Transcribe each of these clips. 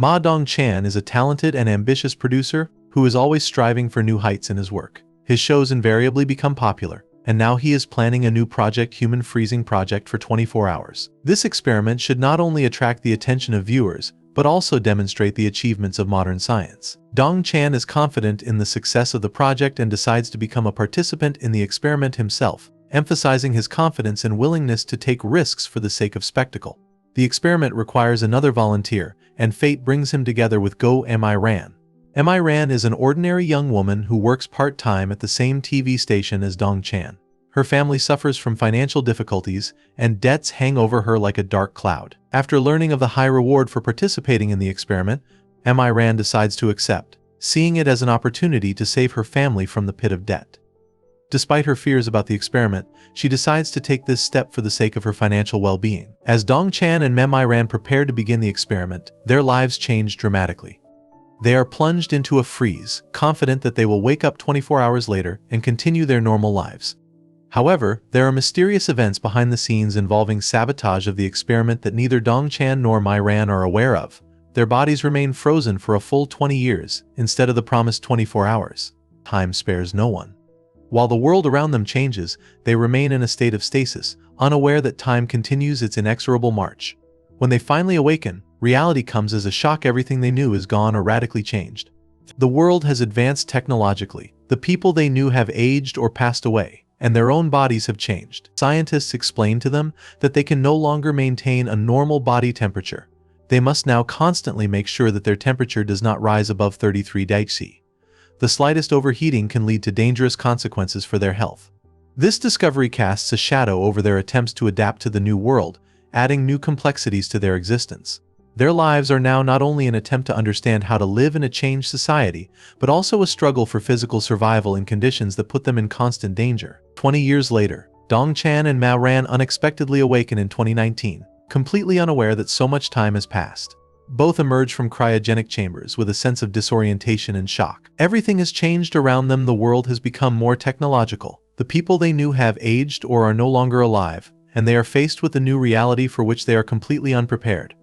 Ma Dong-chan is a talented and ambitious producer who is always striving for new heights in his work. His shows invariably become popular, and now he is planning a new project, human freezing project for 24 hours. This experiment should not only attract the attention of viewers, but also demonstrate the achievements of modern science. Dong-chan is confident in the success of the project and decides to become a participant in the experiment himself, emphasizing his confidence and willingness to take risks for the sake of spectacle. The experiment requires another volunteer, and fate brings him together with Go Mi-ran. Mi-ran is an ordinary young woman who works part-time at the same TV station as Dong-chan. Her family suffers from financial difficulties, and debts hang over her like a dark cloud. After learning of the high reward for participating in the experiment, Mi-ran decides to accept, seeing it as an opportunity to save her family from the pit of debt. Despite her fears about the experiment, she decides to take this step for the sake of her financial well-being. As Dong-chan and Mi-ran prepare to begin the experiment, their lives change dramatically. They are plunged into a freeze, confident that they will wake up 24 hours later and continue their normal lives. However, there are mysterious events behind the scenes involving sabotage of the experiment that neither Dong-chan nor Mi-ran are aware of. Their bodies remain frozen for a full 20 years, instead of the promised 24 hours. Time spares no one. While the world around them changes, they remain in a state of stasis, unaware that time continues its inexorable march. When they finally awaken, reality comes as a shock. Everything they knew is gone or radically changed. The world has advanced technologically. The people they knew have aged or passed away, and their own bodies have changed. Scientists explain to them that they can no longer maintain a normal body temperature. They must now constantly make sure that their temperature does not rise above 33 degrees C. The slightest overheating can lead to dangerous consequences for their health. This discovery casts a shadow over their attempts to adapt to the new world, adding new complexities to their existence. Their lives are now not only an attempt to understand how to live in a changed society, but also a struggle for physical survival in conditions that put them in constant danger. 20 years later, Dong-chan and Mi-ran unexpectedly awaken in 2019, completely unaware that so much time has passed. Both emerge from cryogenic chambers with a sense of disorientation and shock. Everything has changed around them. The world has become more technological. The people they knew have aged or are no longer alive, and they are faced with a new reality for which they are completely unprepared.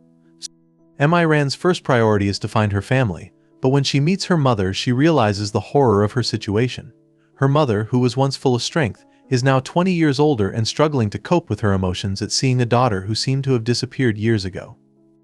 Mi-ran's first priority is to find her family, but when she meets her mother, she realizes the horror of her situation. Her mother, who was once full of strength, is now 20 years older and struggling to cope with her emotions at seeing a daughter who seemed to have disappeared years ago.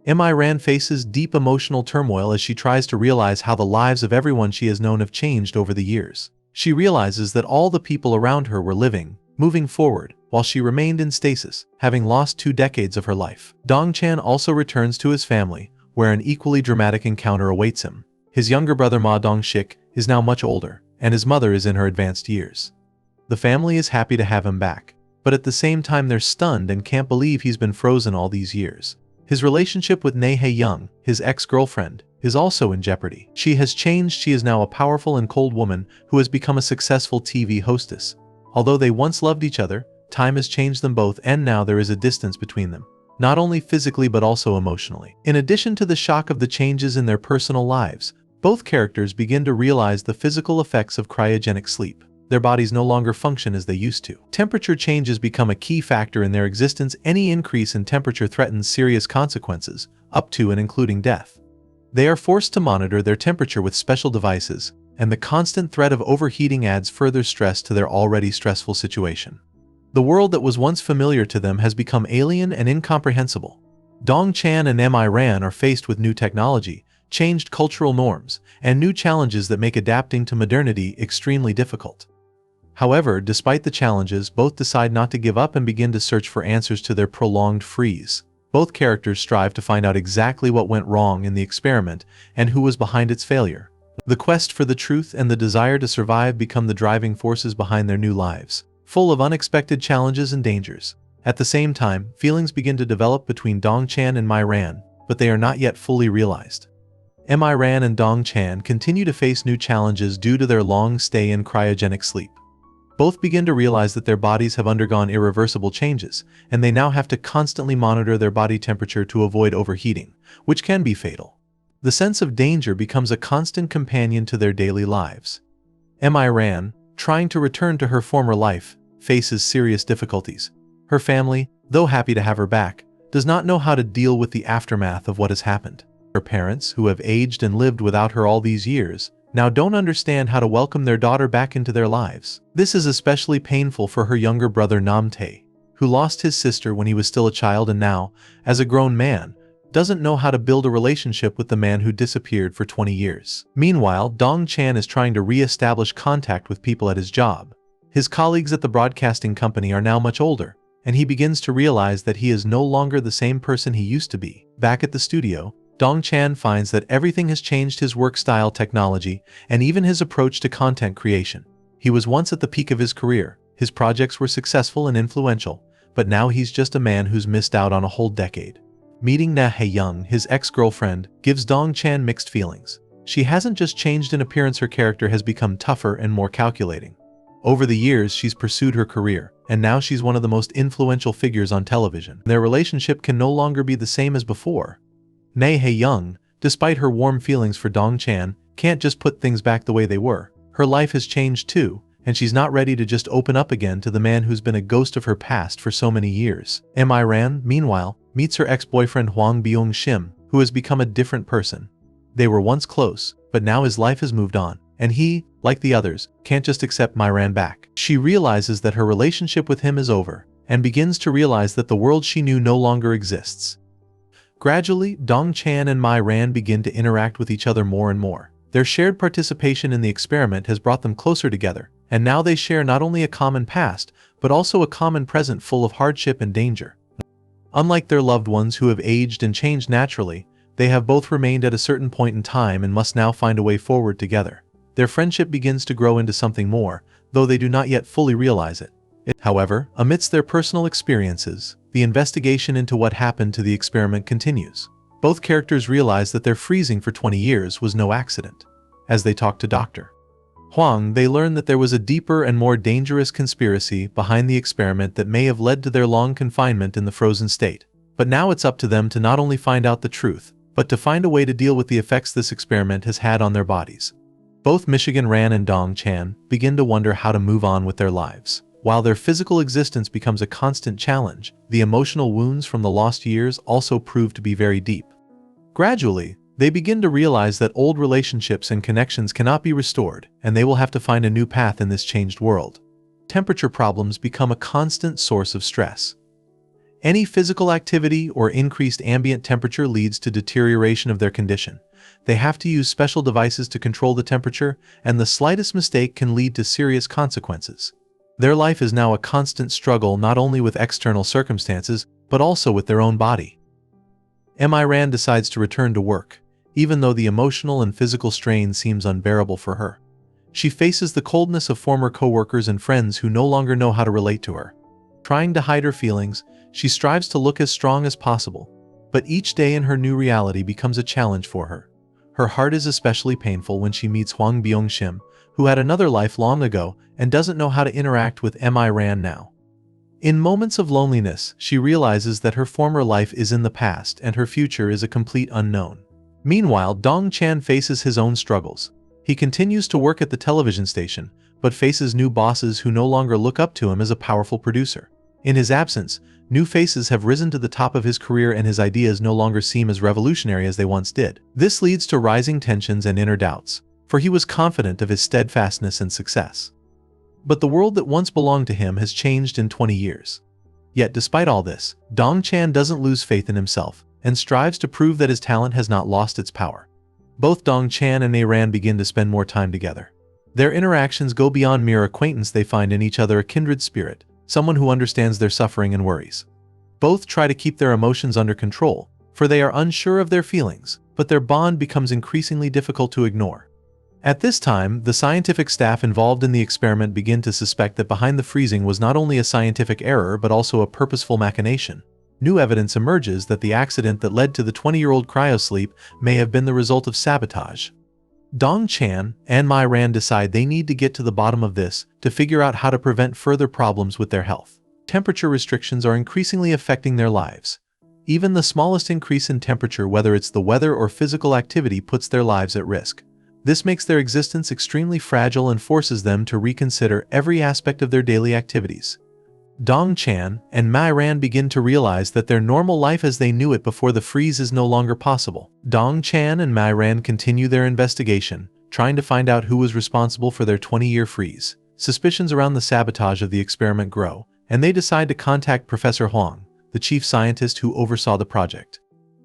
Mi-ran faces deep emotional turmoil as she tries to realize how the lives of everyone she has known have changed over the years. She realizes that all the people around her were living, moving forward, while she remained in stasis, having lost 2 decades of her life. Dong-chan also returns to his family, where an equally dramatic encounter awaits him. His younger brother Ma Dong-shik is now much older, and his mother is in her advanced years. The family is happy to have him back, but at the same time they're stunned and can't believe he's been frozen all these years. His relationship with Nae-young, his ex-girlfriend, is also in jeopardy. She has changed. She is now a powerful and cold woman who has become a successful TV hostess. Although they once loved each other, time has changed them both, and now there is a distance between them, not only physically but also emotionally. In addition to the shock of the changes in their personal lives, both characters begin to realize the physical effects of cryogenic sleep. Their bodies no longer function as they used to. Temperature changes become a key factor in their existence. Any increase in temperature threatens serious consequences, up to and including death. They are forced to monitor their temperature with special devices, and the constant threat of overheating adds further stress to their already stressful situation. The world that was once familiar to them has become alien and incomprehensible. Dong-chan and Mi-ran are faced with new technology, changed cultural norms, and new challenges that make adapting to modernity extremely difficult. However, despite the challenges, both decide not to give up and begin to search for answers to their prolonged freeze. Both characters strive to find out exactly what went wrong in the experiment and who was behind its failure. The quest for the truth and the desire to survive become the driving forces behind their new lives, full of unexpected challenges and dangers. At the same time, feelings begin to develop between Dong-chan and Mi-ran, but they are not yet fully realized. Mi-ran and Dong-chan continue to face new challenges due to their long stay in cryogenic sleep. Both begin to realize that their bodies have undergone irreversible changes, and they now have to constantly monitor their body temperature to avoid overheating, which can be fatal. The sense of danger becomes a constant companion to their daily lives. Mi-ran, trying to return to her former life, faces serious difficulties. Her family, though happy to have her back, does not know how to deal with the aftermath of what has happened. Her parents, who have aged and lived without her all these years, now don't understand how to welcome their daughter back into their lives. This is especially painful for her younger brother Namtae, who lost his sister when he was still a child and now, as a grown man, doesn't know how to build a relationship with the man who disappeared for 20 years. Meanwhile, Dong Chan is trying to re-establish contact with people at his job. His colleagues at the broadcasting company are now much older, and he begins to realize that he is no longer the same person he used to be. Back at the studio, Dong Chan finds that everything has changed: his work style, technology, and even his approach to content creation. He was once at the peak of his career, his projects were successful and influential, but now he's just a man who's missed out on a whole decade. Meeting Na Hae-young, his ex-girlfriend, gives Dong Chan mixed feelings. She hasn't just changed in appearance, her character has become tougher and more calculating. Over the years, she's pursued her career, and now she's one of the most influential figures on television. Their relationship can no longer be the same as before. Na Hae-young, despite her warm feelings for Dong Chan, can't just put things back the way they were. Her life has changed too, and she's not ready to just open up again to the man who's been a ghost of her past for so many years. Mi-ran, meanwhile, meets her ex-boyfriend Hwang Byung-shim, who has become a different person. They were once close, but now his life has moved on, and he, like the others, can't just accept Mi-ran back. She realizes that her relationship with him is over, and begins to realize that the world she knew no longer exists. Gradually, Dong Chan and Mi-ran begin to interact with each other more and more. Their shared participation in the experiment has brought them closer together, and now they share not only a common past, but also a common present full of hardship and danger. Unlike their loved ones who have aged and changed naturally, they have both remained at a certain point in time and must now find a way forward together. Their friendship begins to grow into something more, though they do not yet fully realize it. However, amidst their personal experiences, the investigation into what happened to the experiment continues. Both characters realize that their freezing for 20 years was no accident. As they talk to Dr. Hwang, they learn that there was a deeper and more dangerous conspiracy behind the experiment that may have led to their long confinement in the frozen state. But now it's up to them to not only find out the truth, but to find a way to deal with the effects this experiment has had on their bodies. Both Michigan Ran and Dong Chan begin to wonder how to move on with their lives. While their physical existence becomes a constant challenge, the emotional wounds from the lost years also prove to be very deep. Gradually, they begin to realize that old relationships and connections cannot be restored, and they will have to find a new path in this changed world. Temperature problems become a constant source of stress. Any physical activity or increased ambient temperature leads to deterioration of their condition. They have to use special devices to control the temperature, and the slightest mistake can lead to serious consequences. Their life is now a constant struggle not only with external circumstances, but also with their own body. Mi-ran decides to return to work, even though the emotional and physical strain seems unbearable for her. She faces the coldness of former co-workers and friends who no longer know how to relate to her. Trying to hide her feelings, she strives to look as strong as possible, but each day in her new reality becomes a challenge for her. Her heart is especially painful when she meets Hwang Byung-shim, who had another life long ago and doesn't know how to interact with Mi-ran now. In moments of loneliness, she realizes that her former life is in the past and her future is a complete unknown. Meanwhile, Dong Chan faces his own struggles. He continues to work at the television station, but faces new bosses who no longer look up to him as a powerful producer. In his absence, new faces have risen to the top of his career and his ideas no longer seem as revolutionary as they once did. This leads to rising tensions and inner doubts, for he was confident of his steadfastness and success. But the world that once belonged to him has changed in 20 years. Yet despite all this, Dong Chan doesn't lose faith in himself, and strives to prove that his talent has not lost its power. Both Dong Chan and Mi-ran begin to spend more time together. Their interactions go beyond mere acquaintance. They find in each other a kindred spirit, someone who understands their suffering and worries. Both try to keep their emotions under control, for they are unsure of their feelings, but their bond becomes increasingly difficult to ignore. At this time, the scientific staff involved in the experiment begin to suspect that behind the freezing was not only a scientific error but also a purposeful machination. New evidence emerges that the accident that led to the 20-year-old cryosleep may have been the result of sabotage. Dong Chan and Mi-ran decide they need to get to the bottom of this to figure out how to prevent further problems with their health. Temperature restrictions are increasingly affecting their lives. Even the smallest increase in temperature, whether it's the weather or physical activity, puts their lives at risk. This makes their existence extremely fragile and forces them to reconsider every aspect of their daily activities. Dong Chan and Mai Ran begin to realize that their normal life as they knew it before the freeze is no longer possible. Dong Chan and Mai Ran continue their investigation, trying to find out who was responsible for their 20-year freeze. Suspicions around the sabotage of the experiment grow, and they decide to contact Professor Huang, the chief scientist who oversaw the project.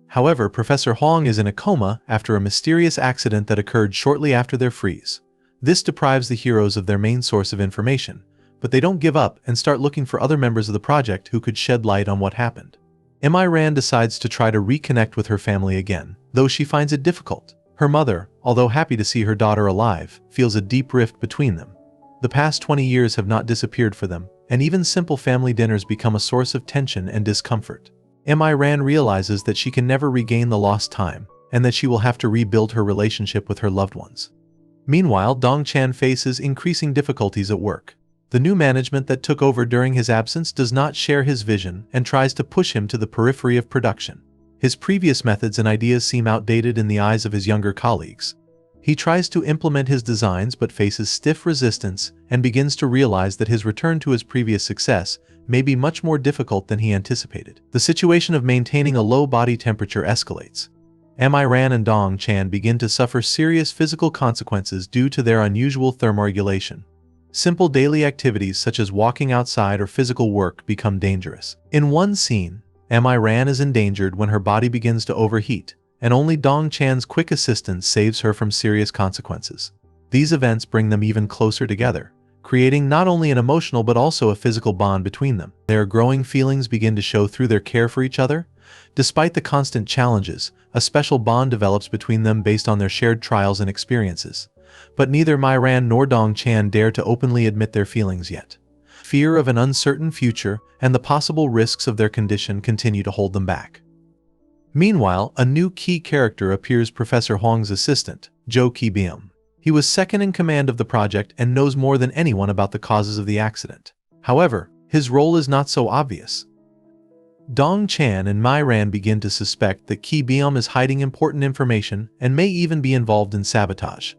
However, Professor Huang is in a coma after a mysterious accident that occurred shortly after their freeze. This deprives the heroes of their main source of information, but they don't give up and start looking for other members of the project who could shed light on what happened. Mai Ran decides to try to reconnect with her family again, though she finds it difficult. Her mother, although happy to see her daughter alive, feels a deep rift between them. The past 20 years have not disappeared for them, and even simple family dinners become a source of tension and discomfort. Mai Ran realizes that she can never regain the lost time, and that she will have to rebuild her relationship with her loved ones. Meanwhile, Dong Chan faces increasing difficulties at work. The new management that took over during his absence does not share his vision and tries to push him to the periphery of production. His previous methods and ideas seem outdated in the eyes of his younger colleagues. He tries to implement his designs but faces stiff resistance and begins to realize that his return to his previous success may be much more difficult than he anticipated. The situation of maintaining a low body temperature escalates. Mai Ran and Dong Chan begin to suffer serious physical consequences due to their unusual thermoregulation. Simple daily activities such as walking outside or physical work become dangerous. In one scene, Mai Ran is endangered when her body begins to overheat, and only Dong Chan's quick assistance saves her from serious consequences. These events bring them even closer together, creating not only an emotional but also a physical bond between them. Their growing feelings begin to show through their care for each other. Despite the constant challenges, a special bond develops between them based on their shared trials and experiences. But neither Mai Ran nor Dong Chan dare to openly admit their feelings yet. Fear of an uncertain future and the possible risks of their condition continue to hold them back. Meanwhile, a new key character appears: Professor Huang's assistant, Zhou Qibian. He was second in command of the project and knows more than anyone about the causes of the accident. However, his role is not so obvious. Dong Chan and Mai Ran begin to suspect that Qibian is hiding important information and may even be involved in sabotage.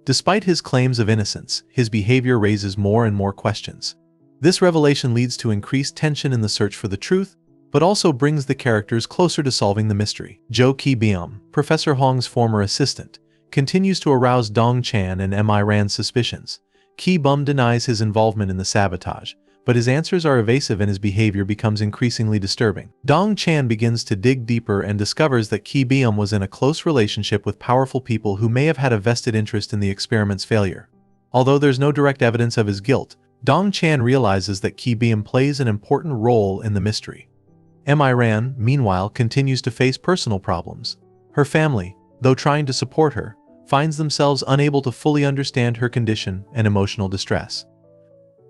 Despite his claims of innocence, his behavior raises more and more questions. This revelation leads to increased tension in the search for the truth, but also brings the characters closer to solving the mystery. Zhou Qibian, Professor Huang's former assistant, continues to arouse Dong Chan and Mai Ran's suspicions. Qibian denies his involvement in the sabotage, but his answers are evasive and his behavior becomes increasingly disturbing. Dong Chan begins to dig deeper and discovers that Qibian was in a close relationship with powerful people who may have had a vested interest in the experiment's failure. Although there's no direct evidence of his guilt, Dong Chan realizes that Qibian plays an important role in the mystery. Mai Ran, meanwhile, continues to face personal problems. Her family, though trying to support her, finds themselves unable to fully understand her condition and emotional distress.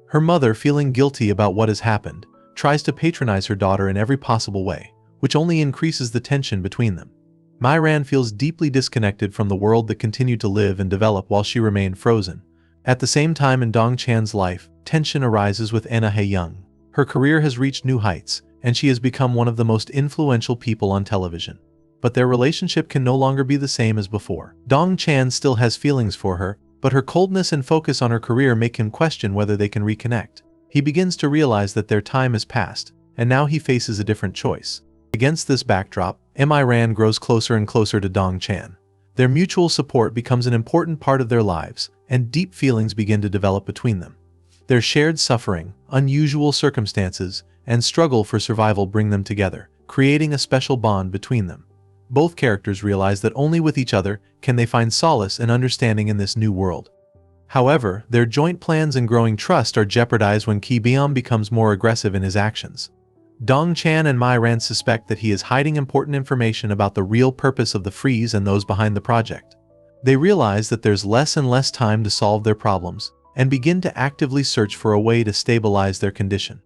Her mother, feeling guilty about what has happened, tries to patronize her daughter in every possible way, which only increases the tension between them. Mai Ran feels deeply disconnected from the world that continued to live and develop while she remained frozen. At the same time, in Dong Chan's life, tension arises with Anna Hae-young. Her career has reached new heights, and she has become one of the most influential people on television. But their relationship can no longer be the same as before. Dong Chan still has feelings for her, but her coldness and focus on her career make him question whether they can reconnect. He begins to realize that their time has passed, and now he faces a different choice. Against this backdrop, Mai Ran grows closer and closer to Dong Chan. Their mutual support becomes an important part of their lives, and deep feelings begin to develop between them. Their shared suffering, unusual circumstances, and struggle for survival bring them together, creating a special bond between them. Both characters realize that only with each other can they find solace and understanding in this new world. However, their joint plans and growing trust are jeopardized when Qibian becomes more aggressive in his actions. Dong Chan and Mai Ran suspect that he is hiding important information about the real purpose of the freeze and those behind the project. They realize that there's less and less time to solve their problems, and begin to actively search for a way to stabilize their condition.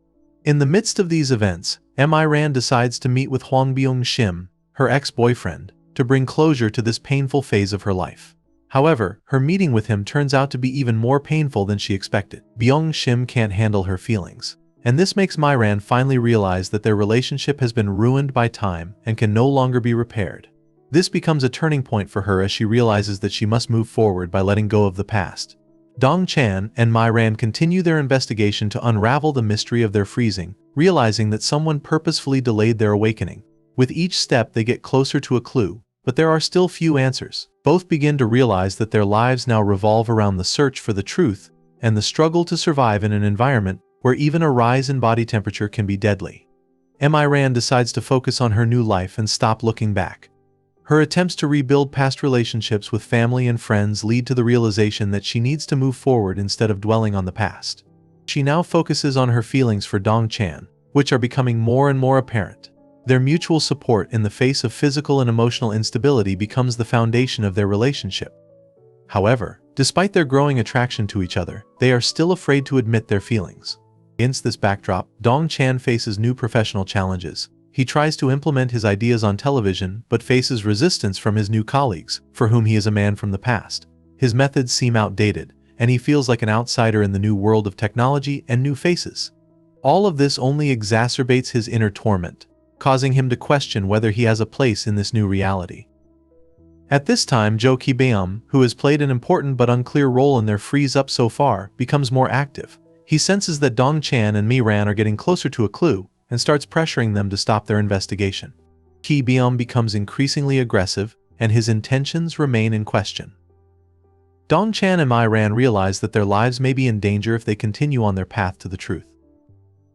In the midst of these events, Mai Ran decides to meet with Huang Byung-shim, her ex-boyfriend, to bring closure to this painful phase of her life. However, her meeting with him turns out to be even more painful than she expected. Byung-shim can't handle her feelings, and this makes Mai Ran finally realize that their relationship has been ruined by time and can no longer be repaired. This becomes a turning point for her as she realizes that she must move forward by letting go of the past. Dong Chan and Mai Ran continue their investigation to unravel the mystery of their freezing, realizing that someone purposefully delayed their awakening. With each step they get closer to a clue, but there are still few answers. Both begin to realize that their lives now revolve around the search for the truth and the struggle to survive in an environment where even a rise in body temperature can be deadly. Mai Ran decides to focus on her new life and stop looking back. Her attempts to rebuild past relationships with family and friends lead to the realization that she needs to move forward instead of dwelling on the past. She now focuses on her feelings for Dong Chan, which are becoming more and more apparent. Their mutual support in the face of physical and emotional instability becomes the foundation of their relationship. However, despite their growing attraction to each other, they are still afraid to admit their feelings. Against this backdrop, Dong Chan faces new professional challenges. He tries to implement his ideas on television but faces resistance from his new colleagues, for whom he is a man from the past. His methods seem outdated, and he feels like an outsider in the new world of technology and new faces. All of this only exacerbates his inner torment, causing him to question whether he has a place in this new reality. At this time, Jo Ki-beom, who has played an important but unclear role in their freeze-up so far, becomes more active. He senses that Dong Chan and Mai Ran are getting closer to a clue, and starts pressuring them to stop their investigation. Ki-beom becomes increasingly aggressive, and his intentions remain in question. Dong Chan and Mai Ran realize that their lives may be in danger if they continue on their path to the truth.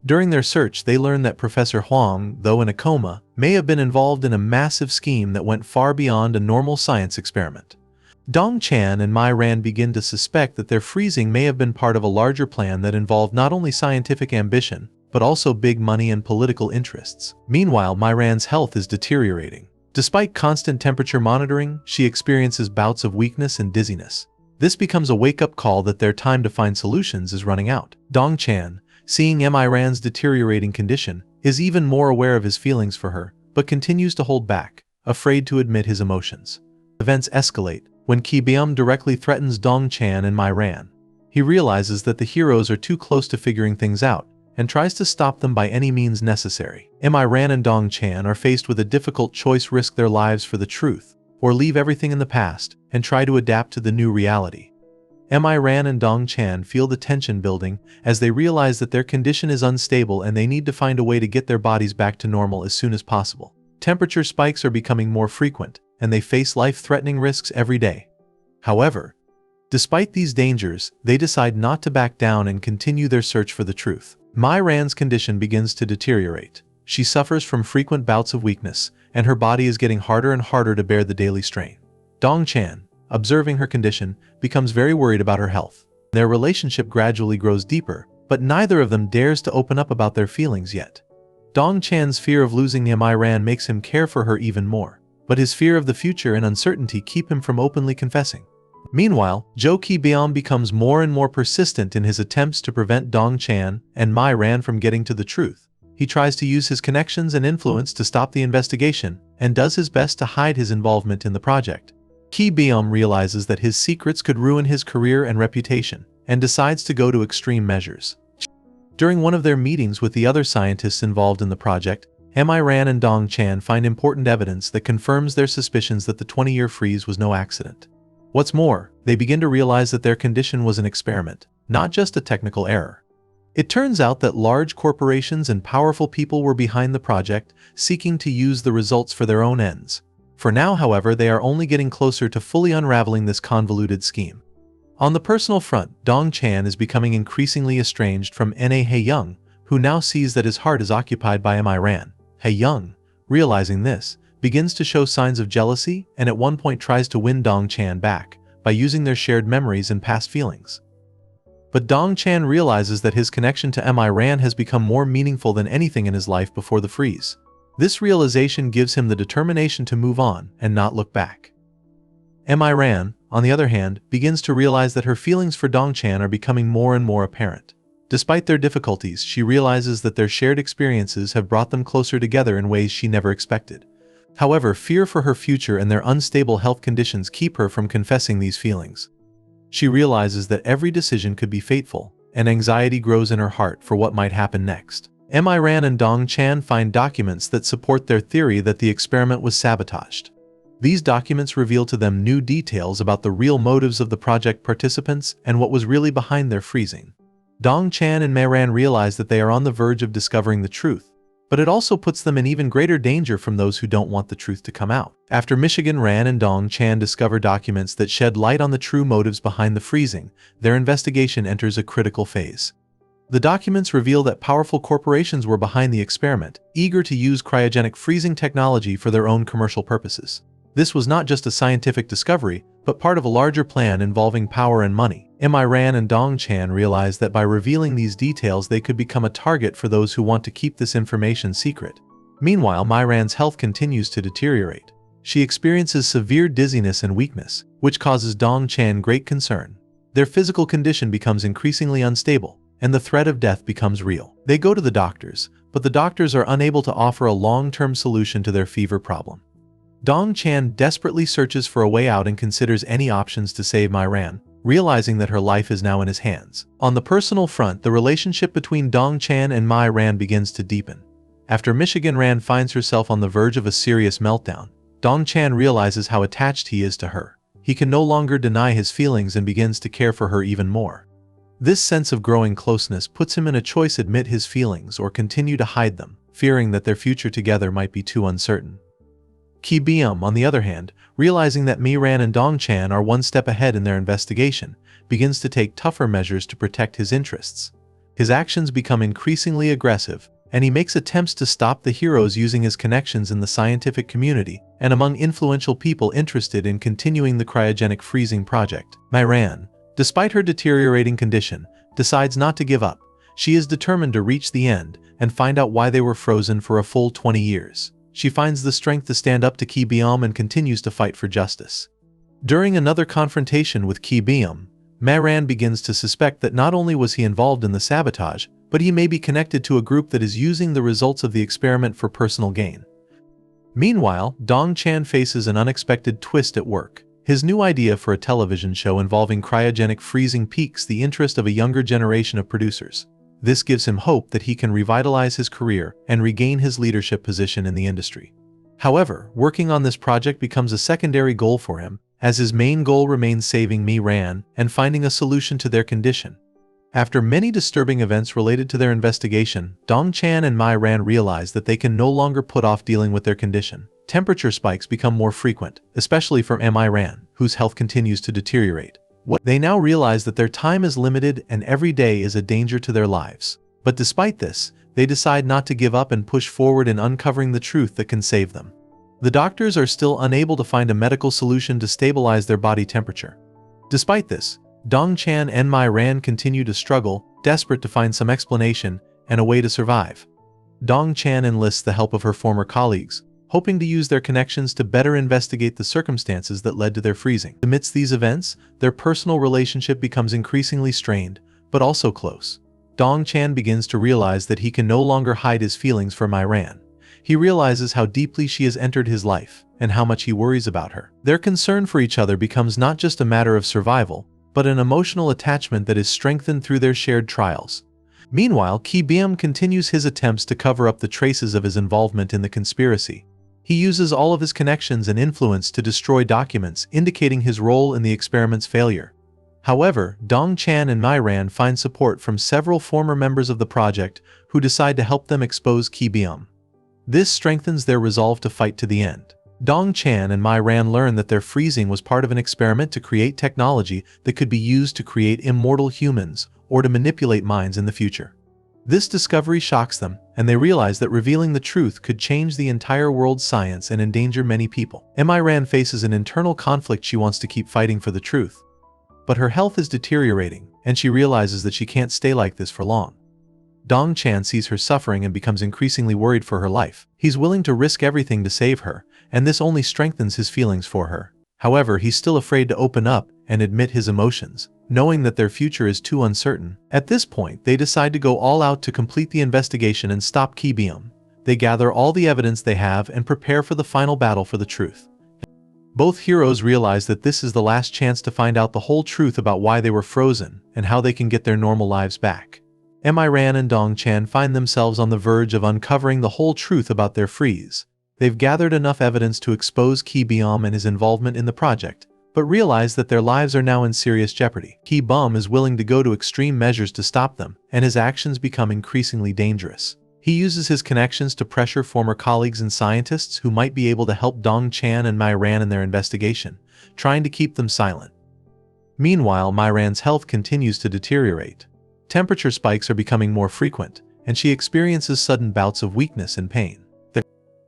During their search, they learn that Professor Huang, though in a coma, may have been involved in a massive scheme that went far beyond a normal science experiment. Dong Chan and Mai Ran begin to suspect that their freezing may have been part of a larger plan that involved not only scientific ambition, but also big money and political interests. Meanwhile, Mai Ran's health is deteriorating. Despite constant temperature monitoring, she experiences bouts of weakness and dizziness. This becomes a wake-up call that their time to find solutions is running out. Dong Chan, seeing Mai Ran's deteriorating condition, is even more aware of his feelings for her, but continues to hold back, afraid to admit his emotions. Events escalate when Ki-beom directly threatens Dong Chan and Mai Ran. He realizes that the heroes are too close to figuring things out, and tries to stop them by any means necessary. Mai Ran and Dong Chan are faced with a difficult choice: risk their lives for the truth, or leave everything in the past and try to adapt to the new reality. Mai Ran and Dong Chan feel the tension building as they realize that their condition is unstable and they need to find a way to get their bodies back to normal as soon as possible. Temperature spikes are becoming more frequent, and they face life-threatening risks every day. However, despite these dangers, they decide not to back down and continue their search for the truth. Mai Ran's condition begins to deteriorate. She suffers from frequent bouts of weakness, and her body is getting harder and harder to bear the daily strain. Dong Chan, observing her condition, becomes very worried about her health. Their relationship gradually grows deeper, but neither of them dares to open up about their feelings yet. Dong Chan's fear of losing Mai Ran makes him care for her even more, but his fear of the future and uncertainty keep him from openly confessing. Meanwhile, Jo Ki-beom becomes more and more persistent in his attempts to prevent Dong Chan and Mai Ran from getting to the truth. He tries to use his connections and influence to stop the investigation, and does his best to hide his involvement in the project. Ki-beom realizes that his secrets could ruin his career and reputation, and decides to go to extreme measures. During one of their meetings with the other scientists involved in the project, Mai Ran and Dong Chan find important evidence that confirms their suspicions that the 20-year freeze was no accident. What's more, they begin to realize that their condition was an experiment, not just a technical error. It turns out that large corporations and powerful people were behind the project, seeking to use the results for their own ends. For now, however, they are only getting closer to fully unraveling this convoluted scheme. On the personal front, Dong Chan is becoming increasingly estranged from Hae-young, who now sees that his heart is occupied by Mai Ran. Hae-young, realizing this, begins to show signs of jealousy and at one point tries to win Dong Chan back by using their shared memories and past feelings. But Dong Chan realizes that his connection to Mai Ran has become more meaningful than anything in his life before the freeze. This realization gives him the determination to move on and not look back. Mai Ran, on the other hand, begins to realize that her feelings for Dong Chan are becoming more and more apparent. Despite their difficulties, she realizes that their shared experiences have brought them closer together in ways she never expected. However, fear for her future and their unstable health conditions keep her from confessing these feelings. She realizes that every decision could be fateful, and anxiety grows in her heart for what might happen next. Mai Ran and Dong Chan find documents that support their theory that the experiment was sabotaged. These documents reveal to them new details about the real motives of the project participants and what was really behind their freezing. Dong Chan and Mei Ran realize that they are on the verge of discovering the truth, but it also puts them in even greater danger from those who don't want the truth to come out. After Michigan Ran and Dong Chan discover documents that shed light on the true motives behind the freezing, their investigation enters a critical phase. The documents reveal that powerful corporations were behind the experiment, eager to use cryogenic freezing technology for their own commercial purposes. This was not just a scientific discovery, but part of a larger plan involving power and money. Mei Ran and Dong Chan realized that by revealing these details they could become a target for those who want to keep this information secret. Meanwhile, Mei Ran's health continues to deteriorate. She experiences severe dizziness and weakness, which causes Dong Chan great concern. Their physical condition becomes increasingly unstable, and the threat of death becomes real. They go to the doctors, but the doctors are unable to offer a long-term solution to their fever problem. Dong Chan desperately searches for a way out and considers any options to save Mei Ran, realizing that her life is now in his hands. On the personal front, the relationship between Dong Chan and Mei Ran begins to deepen. After Michigan Ran finds herself on the verge of a serious meltdown, Dong Chan realizes how attached he is to her. He can no longer deny his feelings and begins to care for her even more. This sense of growing closeness puts him in a choice: admit his feelings or continue to hide them, fearing that their future together might be too uncertain. Ki Byum, on the other hand, realizing that Mei Ran and Dong Chan are one step ahead in their investigation, begins to take tougher measures to protect his interests. His actions become increasingly aggressive, and he makes attempts to stop the heroes using his connections in the scientific community and among influential people interested in continuing the cryogenic freezing project. Mei Ran, despite her deteriorating condition, decides not to give up. She is determined to reach the end and find out why they were frozen for a full 20 years. She finds the strength to stand up to Ki Byum and continues to fight for justice. During another confrontation with Ki Byum, Mei Ran begins to suspect that not only was he involved in the sabotage, but he may be connected to a group that is using the results of the experiment for personal gain. Meanwhile, Dong Chan faces an unexpected twist at work. His new idea for a television show involving cryogenic freezing piques the interest of a younger generation of producers. This gives him hope that he can revitalize his career and regain his leadership position in the industry. However, working on this project becomes a secondary goal for him, as his main goal remains saving Mei Ran and finding a solution to their condition. After many disturbing events related to their investigation, Dong Chan and Mei Ran realize that they can no longer put off dealing with their condition. Temperature spikes become more frequent, especially for Mei Ran, whose health continues to deteriorate. They now realize that their time is limited and every day is a danger to their lives. But despite this, they decide not to give up and push forward in uncovering the truth that can save them. The doctors are still unable to find a medical solution to stabilize their body temperature. Despite this, Dong Chan and Mei Ran continue to struggle, desperate to find some explanation and a way to survive. Dong Chan enlists the help of her former colleagues, hoping to use their connections to better investigate the circumstances that led to their freezing. Amidst these events, their personal relationship becomes increasingly strained, but also close. Dong Chan begins to realize that he can no longer hide his feelings for Mei Ran. He realizes how deeply she has entered his life, and how much he worries about her. Their concern for each other becomes not just a matter of survival, but an emotional attachment that is strengthened through their shared trials. Meanwhile, Ki Byum continues his attempts to cover up the traces of his involvement in the conspiracy. He uses all of his connections and influence to destroy documents indicating his role in the experiment's failure. However, Dong Chan and Mei Ran find support from several former members of the project who decide to help them expose Ki Byum. This strengthens their resolve to fight to the end. Dong Chan and Mei Ran learn that their freezing was part of an experiment to create technology that could be used to create immortal humans or to manipulate minds in the future. This discovery shocks them, and they realize that revealing the truth could change the entire world's science and endanger many people. Mei Ran faces an internal conflict. She wants to keep fighting for the truth, but her health is deteriorating, and she realizes that she can't stay like this for long. Dong Chan sees her suffering and becomes increasingly worried for her life. He's willing to risk everything to save her, and this only strengthens his feelings for her. However, he's still afraid to open up and admit his emotions, knowing that their future is too uncertain. At this point, they decide to go all out to complete the investigation and stop Ki Byum. They gather all the evidence they have and prepare for the final battle for the truth. Both heroes realize that this is the last chance to find out the whole truth about why they were frozen and how they can get their normal lives back. Mei Ran and Dong Chan find themselves on the verge of uncovering the whole truth about their freeze. They've gathered enough evidence to expose Ki Biom and his involvement in the project, but realize that their lives are now in serious jeopardy. Ki Biom is willing to go to extreme measures to stop them, and his actions become increasingly dangerous. He uses his connections to pressure former colleagues and scientists who might be able to help Dong Chan and Mai Ran in their investigation, trying to keep them silent. Meanwhile, Mai Ran's health continues to deteriorate. Temperature spikes are becoming more frequent, and she experiences sudden bouts of weakness and pain.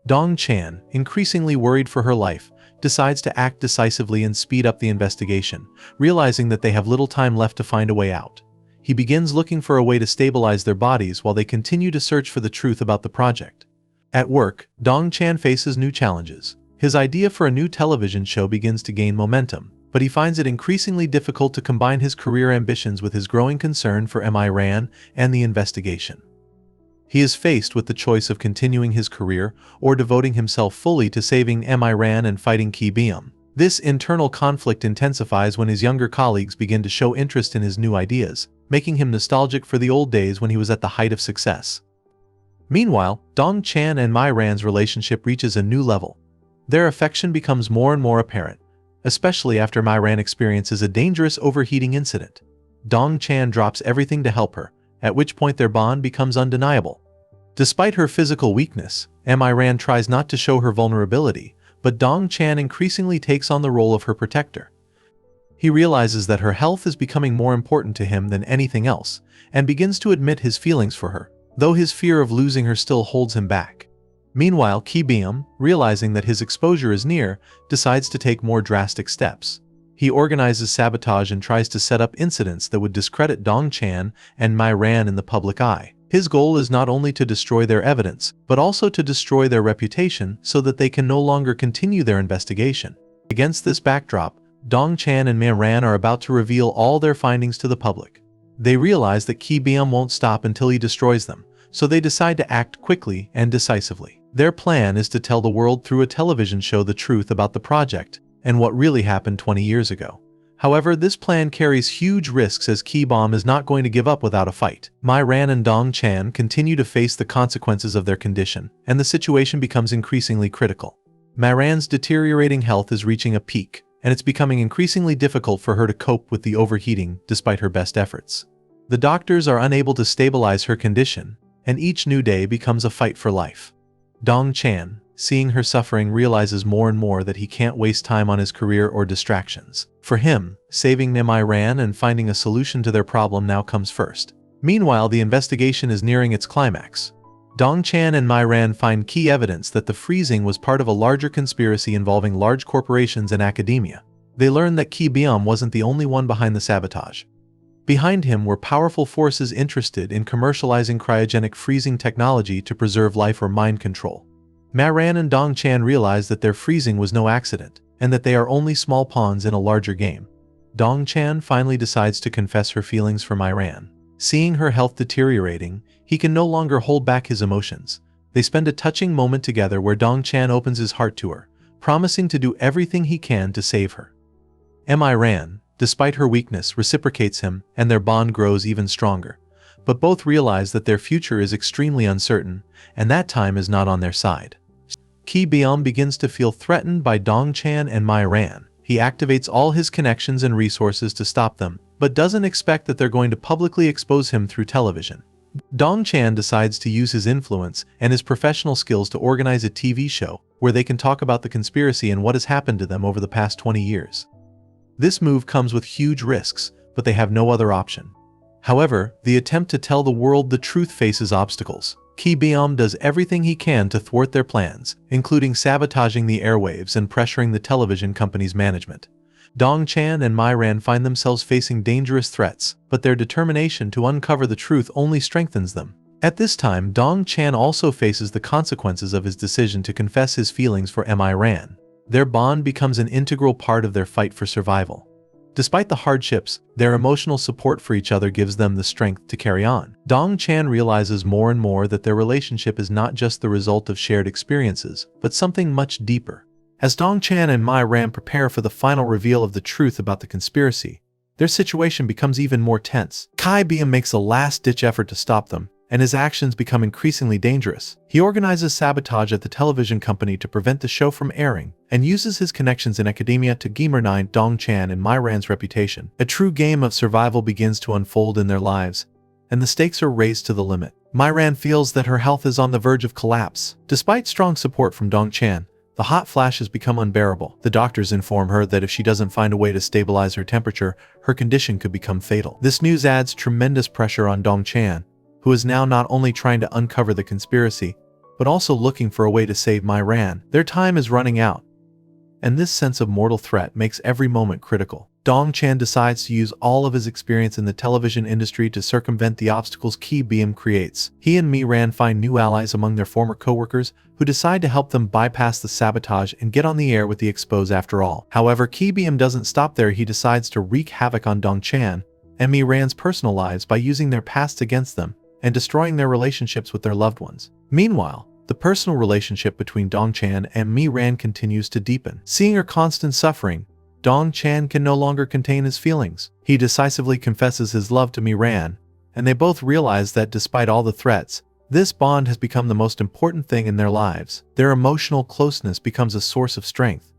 Dong Chan, increasingly worried for her life, decides to act decisively and speed up the investigation, realizing that they have little time left to find a way out. He begins looking for a way to stabilize their bodies while they continue to search for the truth about the project. At work, Dong Chan faces new challenges. His idea for a new television show begins to gain momentum, but he finds it increasingly difficult to combine his career ambitions with his growing concern for Mai Ran and the investigation. He is faced with the choice of continuing his career or devoting himself fully to saving Mai Ran and fighting Ki Biom. This internal conflict intensifies when his younger colleagues begin to show interest in his new ideas, making him nostalgic for the old days when he was at the height of success. Meanwhile, Dong Chan and Mai Ran's relationship reaches a new level. Their affection becomes more and more apparent, especially after Mai Ran experiences a dangerous overheating incident. Dong Chan drops everything to help her, at which point their bond becomes undeniable. Despite her physical weakness, Mai Ran tries not to show her vulnerability, but Dong Chan increasingly takes on the role of her protector. He realizes that her health is becoming more important to him than anything else, and begins to admit his feelings for her, though his fear of losing her still holds him back. Meanwhile, Ki Biom, realizing that his exposure is near, decides to take more drastic steps. He organizes sabotage and tries to set up incidents that would discredit Dong Chan and Mai Ran in the public eye. His goal is not only to destroy their evidence, but also to destroy their reputation so that they can no longer continue their investigation. Against this backdrop, Dong Chan and Mai Ran are about to reveal all their findings to the public. They realize that Ki Biom won't stop until he destroys them, so they decide to act quickly and decisively. Their plan is to tell the world through a television show the truth about the project and what really happened 20 years ago. However, this plan carries huge risks as Ki Biom is not going to give up without a fight. Mai Ran and Dong Chan continue to face the consequences of their condition, and the situation becomes increasingly critical. Mai Ran's deteriorating health is reaching a peak, and it's becoming increasingly difficult for her to cope with the overheating despite her best efforts. The doctors are unable to stabilize her condition, and each new day becomes a fight for life. Dong Chan, seeing her suffering, realizes more and more that he can't waste time on his career or distractions. For him, saving Mai Ran and finding a solution to their problem now comes first. Meanwhile, the investigation is nearing its climax. Dong Chan and Mai Ran find key evidence that the freezing was part of a larger conspiracy involving large corporations and academia. They learn that Ki Biom wasn't the only one behind the sabotage. Behind him were powerful forces interested in commercializing cryogenic freezing technology to preserve life or mind control. Mai Ran and Dong Chan realize that their freezing was no accident, and that they are only small pawns in a larger game. Dong Chan finally decides to confess her feelings for Mai Ran. Seeing her health deteriorating, he can no longer hold back his emotions. They spend a touching moment together where Dong Chan opens his heart to her, promising to do everything he can to save her. Mai Ran, despite her weakness, reciprocates him, and their bond grows even stronger. But both realize that their future is extremely uncertain, and that time is not on their side. Ki Biom begins to feel threatened by Dong Chan and Mai Ran. He activates all his connections and resources to stop them, but doesn't expect that they're going to publicly expose him through television. Dong Chan decides to use his influence and his professional skills to organize a TV show where they can talk about the conspiracy and what has happened to them over the past 20 years. This move comes with huge risks, but they have no other option. However, the attempt to tell the world the truth faces obstacles. Ki Biom does everything he can to thwart their plans, including sabotaging the airwaves and pressuring the television company's management. Dong Chan and Mai Ran find themselves facing dangerous threats, but their determination to uncover the truth only strengthens them. At this time, Dong Chan also faces the consequences of his decision to confess his feelings for Mai Ran. Their bond becomes an integral part of their fight for survival. Despite the hardships, their emotional support for each other gives them the strength to carry on. Dong Chan realizes more and more that their relationship is not just the result of shared experiences, but something much deeper. As Dong Chan and Mai Ran prepare for the final reveal of the truth about the conspiracy, their situation becomes even more tense. Ki Biom makes a last-ditch effort to stop them, and his actions become increasingly dangerous. He organizes sabotage at the television company to prevent the show from airing, and uses his connections in academia to undermine Dong Chan and Mai Ran's reputation. A true game of survival begins to unfold in their lives, and the stakes are raised to the limit. Mai Ran feels that her health is on the verge of collapse. Despite strong support from Dong Chan, the hot flashes become unbearable. The doctors inform her that if she doesn't find a way to stabilize her temperature, her condition could become fatal. This news adds tremendous pressure on Dong Chan, who is now not only trying to uncover the conspiracy, but also looking for a way to save Mai Ran. Their time is running out, and this sense of mortal threat makes every moment critical. Dong Chan decides to use all of his experience in the television industry to circumvent the obstacles Ki Beam creates. He and Mai Ran find new allies among their former co-workers who decide to help them bypass the sabotage and get on the air with the expose after all. However, Ki Beam doesn't stop there. He decides to wreak havoc on Dong Chan and Mai Ran's personal lives by using their pasts against them and destroying their relationships with their loved ones. Meanwhile, the personal relationship between Dong Chan and Mai Ran continues to deepen. Seeing her constant suffering, Dong Chan can no longer contain his feelings. He decisively confesses his love to Mai Ran, and they both realize that despite all the threats, this bond has become the most important thing in their lives. Their emotional closeness becomes a source of strength,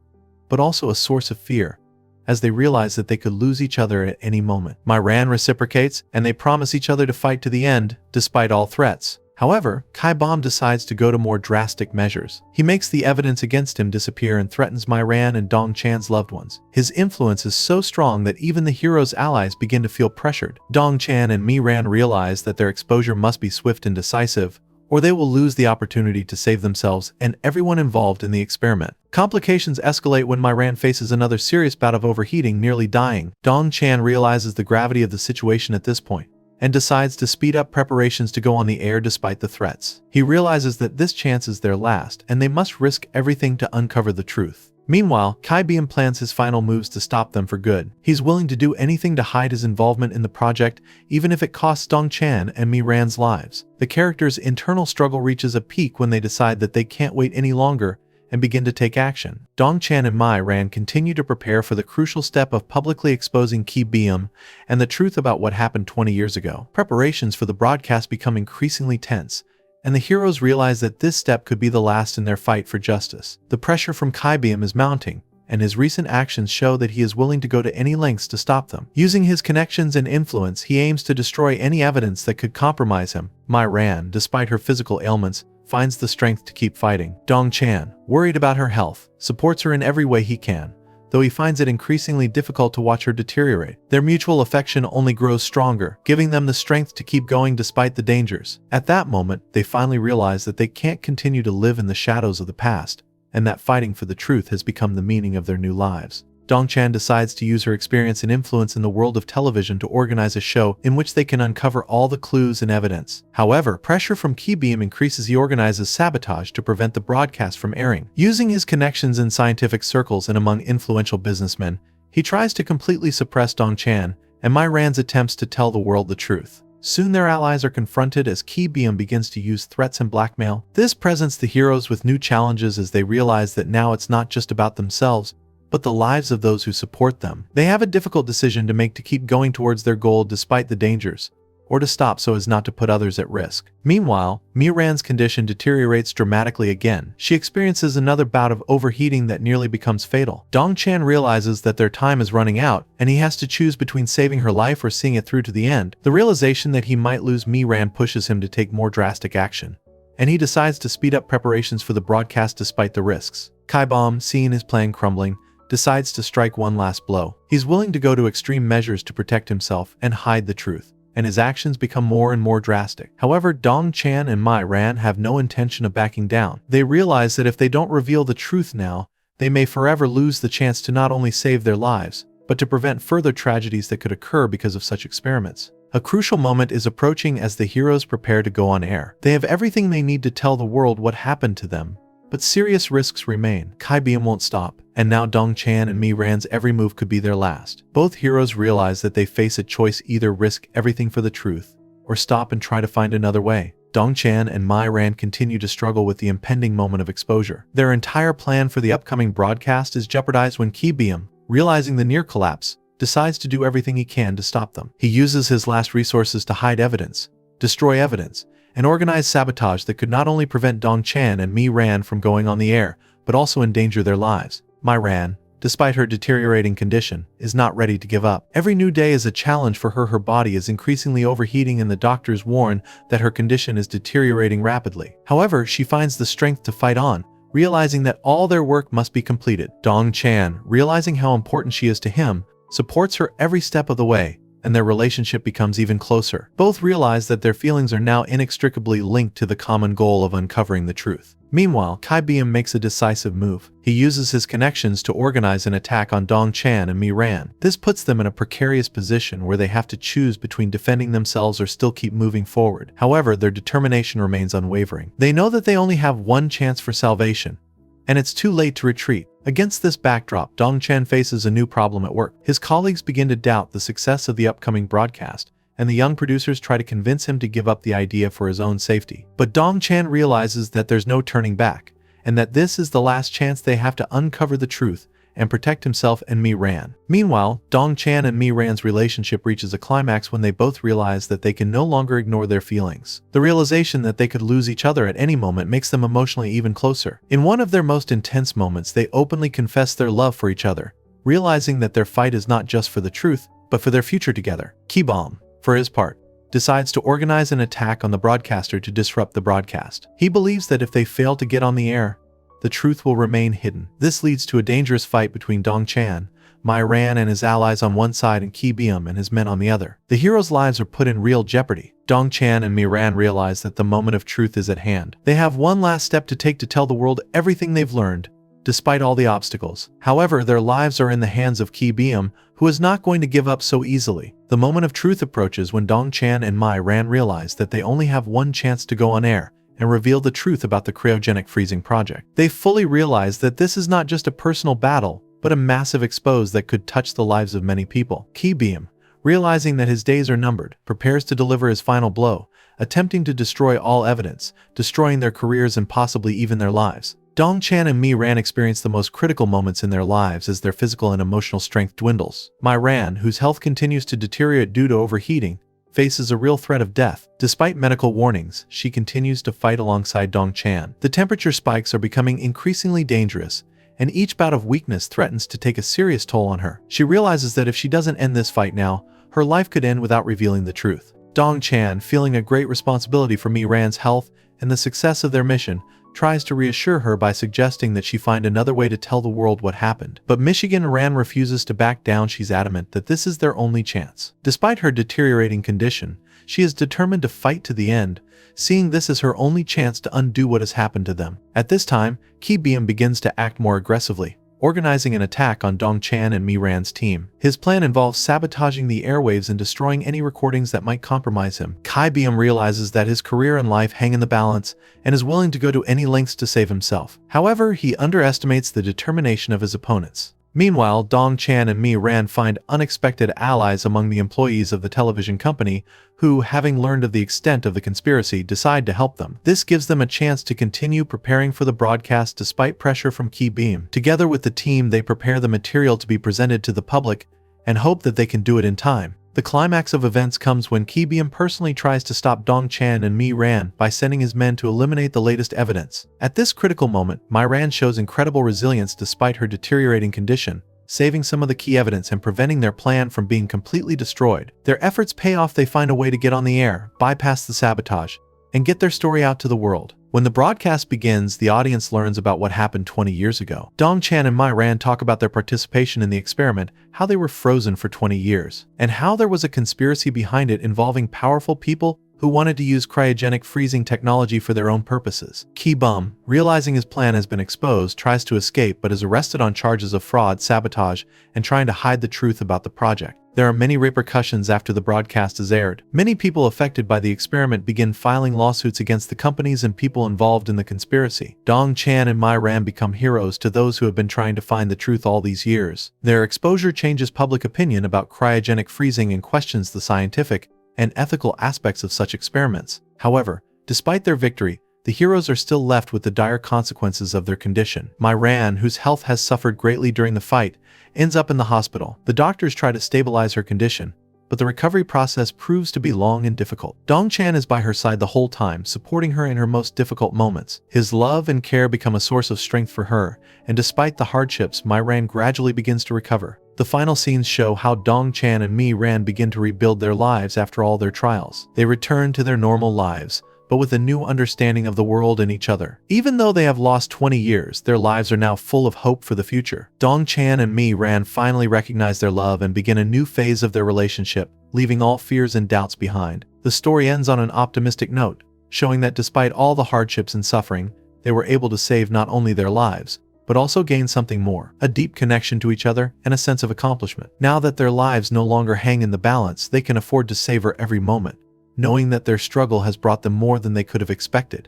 but also a source of fear, as they realize that they could lose each other at any moment. Mai Ran reciprocates, and they promise each other to fight to the end, despite all threats. However, Kai Bom decides to go to more drastic measures. He makes the evidence against him disappear and threatens Mai Ran and Dong Chan's loved ones. His influence is so strong that even the hero's allies begin to feel pressured. Dong Chan and Mai Ran realize that their exposure must be swift and decisive, or they will lose the opportunity to save themselves and everyone involved in the experiment. Complications escalate when Mai Ran faces another serious bout of overheating, nearly dying. Dong Chan realizes the gravity of the situation at this point, and decides to speed up preparations to go on the air despite the threats. He realizes that this chance is their last, and they must risk everything to uncover the truth. Meanwhile, Kai Beam plans his final moves to stop them for good. He's willing to do anything to hide his involvement in the project, even if it costs Dong Chan and Mai Ran's lives. The characters' internal struggle reaches a peak when they decide that they can't wait any longer and begin to take action. Dong Chan and Mai Ran continue to prepare for the crucial step of publicly exposing Ki Beam and the truth about what happened 20 years ago. Preparations for the broadcast become increasingly tense, and the heroes realize that this step could be the last in their fight for justice. The pressure from Kai Beam is mounting, and his recent actions show that he is willing to go to any lengths to stop them. Using his connections and influence, he aims to destroy any evidence that could compromise him. Mai Ran, despite her physical ailments, finds the strength to keep fighting. Dong Chan, worried about her health, supports her in every way he can, though he finds it increasingly difficult to watch her deteriorate. Their mutual affection only grows stronger, giving them the strength to keep going despite the dangers. At that moment, they finally realize that they can't continue to live in the shadows of the past, and that fighting for the truth has become the meaning of their new lives. Dong Chan decides to use her experience and influence in the world of television to organize a show in which they can uncover all the clues and evidence. However, pressure from Ki Beam increases. He organizes sabotage to prevent the broadcast from airing. Using his connections in scientific circles and among influential businessmen, he tries to completely suppress Dong Chan and Mai Ran's attempts to tell the world the truth. Soon their allies are confronted as Ki Beam begins to use threats and blackmail. This presents the heroes with new challenges as they realize that now it's not just about themselves, but the lives of those who support them. They have a difficult decision to make: to keep going towards their goal despite the dangers, or to stop so as not to put others at risk. Meanwhile, Mai Ran's condition deteriorates dramatically again. She experiences another bout of overheating that nearly becomes fatal. Dong Chan realizes that their time is running out, and he has to choose between saving her life or seeing it through to the end. The realization that he might lose Mai Ran pushes him to take more drastic action, and he decides to speed up preparations for the broadcast despite the risks. Kai Bom, seeing his plan crumbling, decides to strike one last blow. He's willing to go to extreme measures to protect himself and hide the truth, and his actions become more and more drastic. However, Dong Chan and Mai Ran have no intention of backing down. They realize that if they don't reveal the truth now, they may forever lose the chance to not only save their lives, but to prevent further tragedies that could occur because of such experiments. A crucial moment is approaching as the heroes prepare to go on air. They have everything they need to tell the world what happened to them, but serious risks remain. Kai Beam won't stop, and now Dong Chan and Mai Ran's every move could be their last. Both heroes realize that they face a choice: either risk everything for the truth, or stop and try to find another way. Dong Chan and Mai Ran continue to struggle with the impending moment of exposure. Their entire plan for the upcoming broadcast is jeopardized when Ki Beam, realizing the near collapse, decides to do everything he can to stop them. He uses his last resources to hide evidence, destroy evidence, an organized sabotage that could not only prevent Dong Chan and Mi Ran from going on the air, but also endanger their lives. Mi Ran, despite her deteriorating condition, is not ready to give up. Every new day is a challenge for her. Her body is increasingly overheating and the doctors warn that her condition is deteriorating rapidly. However, she finds the strength to fight on, realizing that all their work must be completed. Dong Chan, realizing how important she is to him, supports her every step of the way, and their relationship becomes even closer. Both realize that their feelings are now inextricably linked to the common goal of uncovering the truth. Meanwhile, Kai Biam makes a decisive move. He uses his connections to organize an attack on Dong Chan and Mi Ran. This puts them in a precarious position where they have to choose between defending themselves or still keep moving forward. However, their determination remains unwavering. They know that they only have one chance for salvation, and it's too late to retreat. Against this backdrop, Dong Chan faces a new problem at work. His colleagues begin to doubt the success of the upcoming broadcast, and the young producers try to convince him to give up the idea for his own safety. But Dong Chan realizes that there's no turning back, and that this is the last chance they have to uncover the truth and protect himself and Mi Ran. Meanwhile, Dong Chan and Mi Ran's relationship reaches a climax when they both realize that they can no longer ignore their feelings. The realization that they could lose each other at any moment makes them emotionally even closer. In one of their most intense moments, they openly confess their love for each other, realizing that their fight is not just for the truth, but for their future together. Ki-Bom, for his part, decides to organize an attack on the broadcaster to disrupt the broadcast. He believes that if they fail to get on the air, the truth will remain hidden. This leads to a dangerous fight between Dong Chan, Mi Ran and his allies on one side and Ki Biam and his men on the other. The heroes' lives are put in real jeopardy. Dong Chan and Mi Ran realize that the moment of truth is at hand. They have one last step to take to tell the world everything they've learned, despite all the obstacles. However, their lives are in the hands of Ki Biam, who is not going to give up so easily. The moment of truth approaches when Dong Chan and Mi Ran realize that they only have one chance to go on air and reveal the truth about the cryogenic freezing project. They fully realize that this is not just a personal battle, but a massive expose that could touch the lives of many people. Ki Biam, realizing that his days are numbered, prepares to deliver his final blow, attempting to destroy all evidence, destroying their careers and possibly even their lives. Dong Chan and Mi Ran experience the most critical moments in their lives as their physical and emotional strength dwindles. Mi Ran, whose health continues to deteriorate due to overheating, faces a real threat of death. Despite medical warnings, she continues to fight alongside Dong Chan. The temperature spikes are becoming increasingly dangerous, and each bout of weakness threatens to take a serious toll on her. She realizes that if she doesn't end this fight now, her life could end without revealing the truth. Dong Chan, feeling a great responsibility for Mi Ran's health and the success of their mission, tries to reassure her by suggesting that she find another way to tell the world what happened. But Michigan Ran refuses to back down. She's adamant that this is their only chance. Despite her deteriorating condition, she is determined to fight to the end, seeing this as her only chance to undo what has happened to them. At this time, Ki Biam begins to act more aggressively, organizing an attack on Dong Chan and Mi Ran's team. His plan involves sabotaging the airwaves and destroying any recordings that might compromise him. Kai Biam realizes that his career and life hang in the balance and is willing to go to any lengths to save himself. However, he underestimates the determination of his opponents. Meanwhile, Dong Chan and Mi Ran find unexpected allies among the employees of the television company who, having learned of the extent of the conspiracy, decide to help them. This gives them a chance to continue preparing for the broadcast despite pressure from Ki Biam. Together with the team, they prepare the material to be presented to the public and hope that they can do it in time. The climax of events comes when Ki Biam personally tries to stop Dong Chan and Mi Ran by sending his men to eliminate the latest evidence. At this critical moment, Mi Ran shows incredible resilience despite her deteriorating condition, saving some of the key evidence and preventing their plan from being completely destroyed. Their efforts pay off. They find a way to get on the air, bypass the sabotage, and get their story out to the world. When the broadcast begins, the audience learns about what happened 20 years ago. Dong Chan and Mi Ran talk about their participation in the experiment, how they were frozen for 20 years, and how there was a conspiracy behind it involving powerful people who wanted to use cryogenic freezing technology for their own purposes. Ki Biam, realizing his plan has been exposed, tries to escape but is arrested on charges of fraud, sabotage, and trying to hide the truth about the project. There are many repercussions after the broadcast is aired. Many people affected by the experiment begin filing lawsuits against the companies and people involved in the conspiracy. Dong Chan and Mi Ran become heroes to those who have been trying to find the truth all these years. Their exposure changes public opinion about cryogenic freezing and questions the scientific and ethical aspects of such experiments. However, despite their victory, the heroes are still left with the dire consequences of their condition. Mi Ran, whose health has suffered greatly during the fight, ends up in the hospital. The doctors try to stabilize her condition, but the recovery process proves to be long and difficult. Dong-chan is by her side the whole time, supporting her in her most difficult moments. His love and care become a source of strength for her, and despite the hardships, Mi-ran gradually begins to recover. The final scenes show how Dong-chan and Mi-ran begin to rebuild their lives after all their trials. They return to their normal lives, but with a new understanding of the world and each other. Even though they have lost 20 years, their lives are now full of hope for the future. Dong-chan and Mi-ran finally recognize their love and begin a new phase of their relationship, leaving all fears and doubts behind. The story ends on an optimistic note, showing that despite all the hardships and suffering, they were able to save not only their lives, but also gain something more, a deep connection to each other and a sense of accomplishment. Now that their lives no longer hang in the balance, they can afford to savor every moment, knowing that their struggle has brought them more than they could have expected.